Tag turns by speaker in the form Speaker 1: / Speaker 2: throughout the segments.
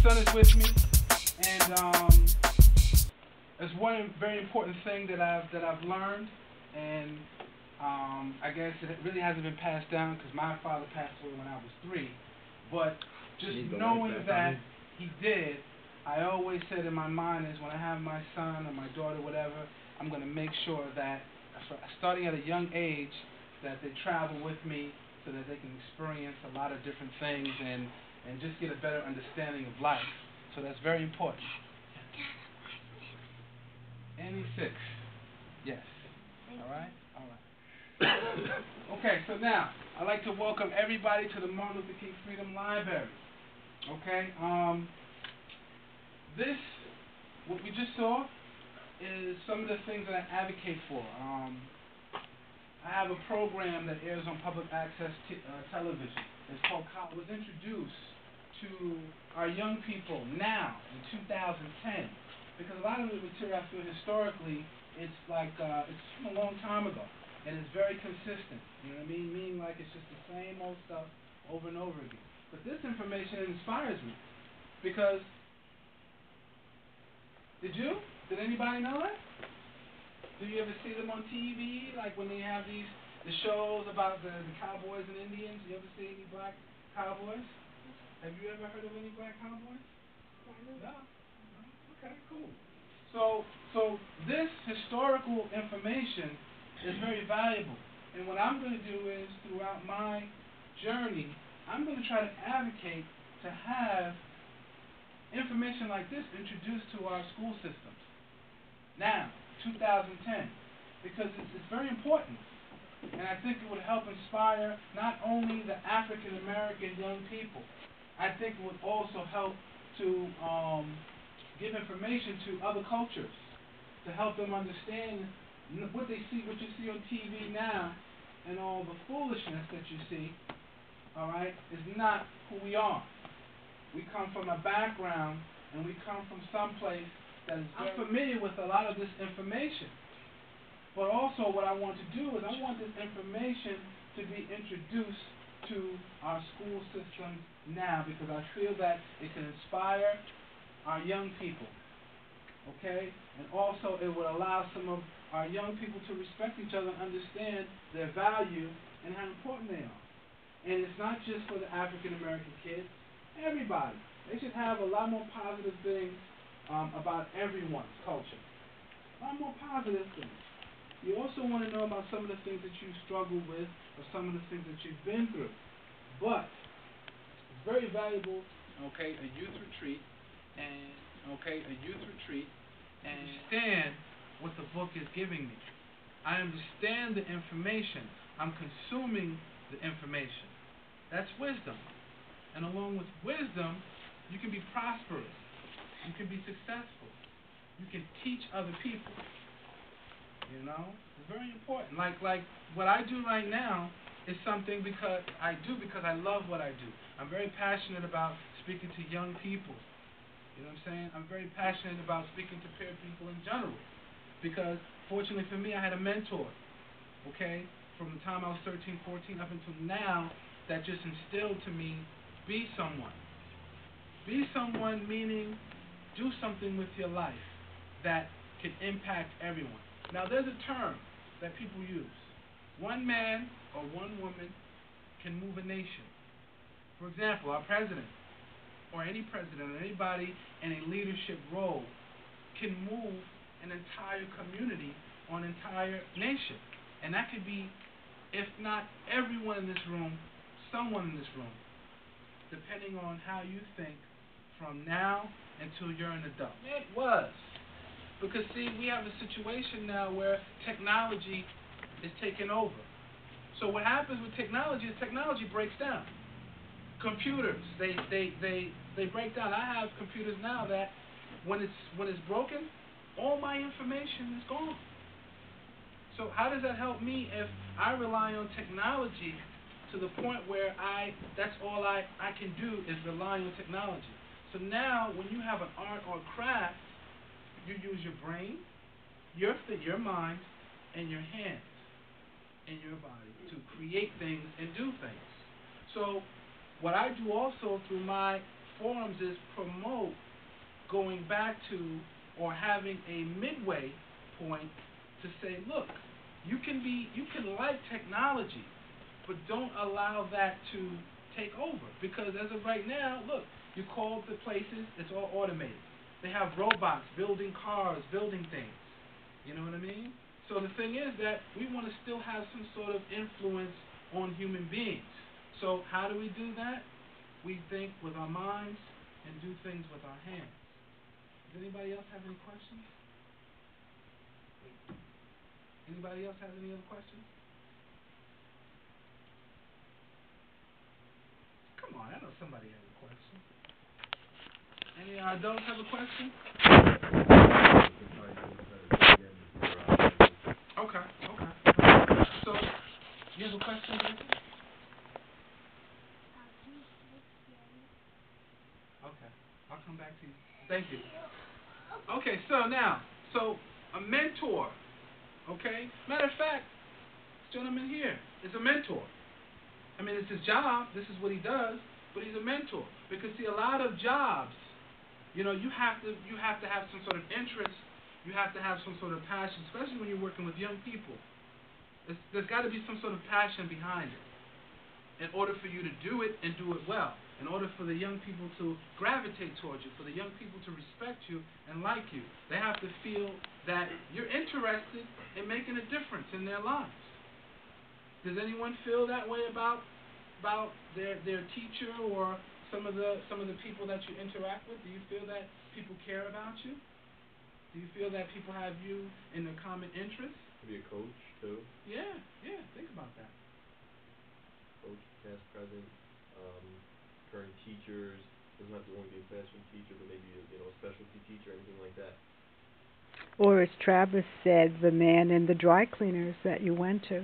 Speaker 1: son is with me, and it's one very important thing that I've learned, and I guess it really hasn't been passed down because my father passed away when I was 3, but just knowing that he did, I always said in my mind is when I have my son or my daughter, whatever, I'm going to make sure that starting at a young age that they travel with me so that they can experience a lot of different things and just get a better understanding of life. So that's very important. And he's 6. Yes. All right? All right. Okay, so now, I'd like to welcome everybody to the Martin Luther King Freedom Library. Okay? This, what we just saw, is some of the things that I advocate for. I have a program that airs on public access television. It's called was introduced to our young people now in 2010, because a lot of the material I feel historically it's from a long time ago, and it's very consistent. You know what I mean? Meaning like it's just the same old stuff over and over again. But this information inspires me because did anybody know that? Do you ever see them on TV, like when they have the shows about the cowboys and Indians? You ever see any black cowboys? Have you ever heard of any black cowboys? No. Okay, cool. So this historical information is very valuable. And what I'm going to do is, throughout my journey, I'm going to try to advocate to have information like this introduced to our school systems. Now, 2010, because it's very important. And I think it would help inspire not only the African American young people, I think it would also help to give information to other cultures, to help them understand what you see on TV now, and all the foolishness that you see, all right, is not who we are. We come from a background, and we come from someplace that is I'm familiar with a lot of this information. But also what I want to do is I want this information to be introduced to our school systems now, because I feel that it can inspire our young people. Okay? And also it would allow some of our young people to respect each other and understand their value and how important they are. And it's not just for the African American kids. Everybody. They should have a lot more positive things about everyone's culture. A lot more positive things. You also want to know about some of the things that you struggle with or some of the things that you've been through. But it's very valuable, okay, a youth retreat and understand what the book is giving me. I understand the information. I'm consuming the information. That's wisdom. And along with wisdom, you can be prosperous. You can be successful. You can teach other people. You know? It's very important. Like what I do right now is something because I love what I do. I'm very passionate about speaking to young people. You know what I'm saying? I'm very passionate about speaking to peer people in general. Because fortunately for me, I had a mentor. Okay? From the time I was 13, 14 up until now, that just instilled to me, be someone. Be someone meaning do something with your life that can impact everyone. Now there's a term that people use. One man or one woman can move a nation. For example, our president or any president or anybody in a leadership role can move an entire community or an entire nation. And that could be, if not everyone in this room, someone in this room, depending on how you think from now until you're an adult. It was. Because, see, we have a situation now where technology is taking over. So what happens with technology is technology breaks down. Computers, they break down. I have computers now that when it's broken, all my information is gone. So how does that help me if I rely on technology to the point where that's all I can do is rely on technology? So now when you have an art or craft, you use your brain, your mind, and your hands and your body to create things and do things. So what I do also through my forums is promote going back to or having a midway point to say, look, you can like technology, but don't allow that to take over. Because as of right now, look, you call the places, it's all automated. They have robots building cars, building things. You know what I mean? So the thing is that we want to still have some sort of influence on human beings. So how do we do that? We think with our minds and do things with our hands. Does anybody else have any questions? Anybody else have any other questions? Come on, I know somebody has a question. Any adults have a question? Okay. So, you have a question, Jason? Okay, I'll come back to you. Thank you. Okay, so a mentor, okay? Matter of fact, this gentleman here is a mentor. I mean, it's his job, this is what he does, but he's a mentor. Because, see, a lot of jobs, you have to have some sort of interest, you have to have some sort of passion, especially when you're working with young people. There's got to be some sort of passion behind it in order for you to do it and do it well. In order for the young people to gravitate towards you, for the young people to respect you and like you, they have to feel that you're interested in making a difference in their lives. Does anyone feel that way about their teacher or some of the people that you interact with? Do you feel that people care about you? Do you feel that people have you in a common interest?
Speaker 2: Maybe a coach too.
Speaker 1: Yeah. Think about that.
Speaker 2: Coach, past, present. Current teachers, doesn't have to only be a classroom teacher, but maybe a specialty teacher, anything like that.
Speaker 3: Or as Travis said, the man in the dry cleaners that you went to.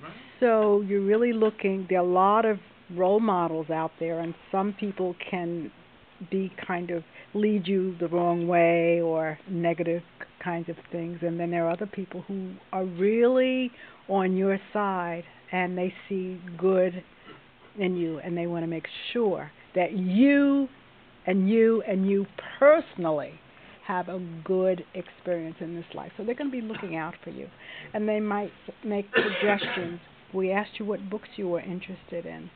Speaker 1: Right.
Speaker 3: So you're really looking, there are a lot of role models out there, and some people can be kind of lead you the wrong way or negative kinds of things, and then there are other people who are really on your side and they see good in you, and they want to make sure that you personally have a good experience in this life. So they're going to be looking out for you, and they might make suggestions. We asked you what books you were interested in.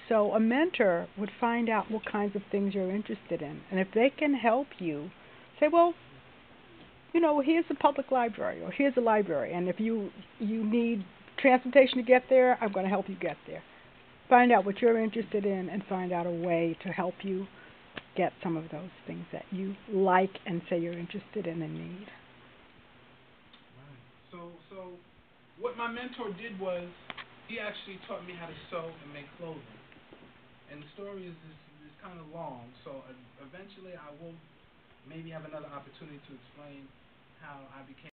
Speaker 3: So a mentor would find out what kinds of things you're interested in, and if they can help you, say, well, here's a public library, or here's a library, and if you need transportation to get there, I'm going to help you get there. Find out what you're interested in and find out a way to help you get some of those things that you like and say you're interested in and need.
Speaker 1: Right. So what my mentor did was he actually taught me how to sew and make clothing. And the story is kind of long, so eventually I will maybe have another opportunity to explain how I became